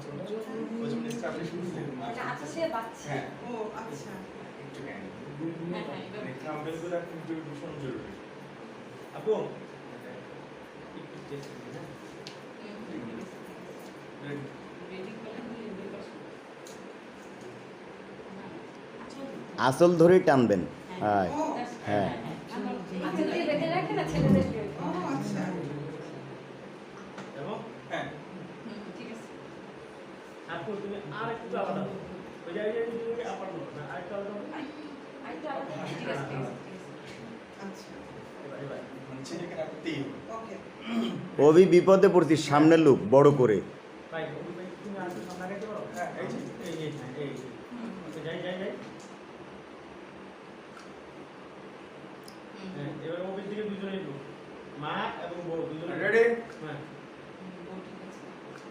আঁচলটা ওই জন্য স্টাফে শুরু থেকে এটা আচ্ছা সে বাচ্চা হ্যাঁ ও আচ্ছা একটু জ্ঞান হ্যাঁ হ্যাঁ মানে থাম্বনেলগুলো কিন্তু ভীষণ জরুরি আপু একটু টেস্ট করি না রেডি করলেন রেডি করছেন আসল ধরেই টানবেন হ্যাঁ ও হ্যাঁ আচ্ছা দিয়ে বেঁধে রাখেন না ছেলেদের ও আচ্ছা এবং হ্যাঁ ঠিক আছে আপু তুমি আর একটু আলাদা ওই যে তুমি আপার মতো না আরেকটু আলাদা আরেকটু আলাদা ঠিক আছে ঠিক আছে আচ্ছা এবার মানে ছেলেকে রাখতেই ওকে অভি বিপদে পড়ছিস সামনে লুক বড় করে ভাই তুমি আর একটু সামনে রাখতে পারো হ্যাঁ এই যাই হ্যাঁ এবার ওবির দিকে দুজনেই লোক মা এবং বউ দুজনে রেডি হ্যাঁ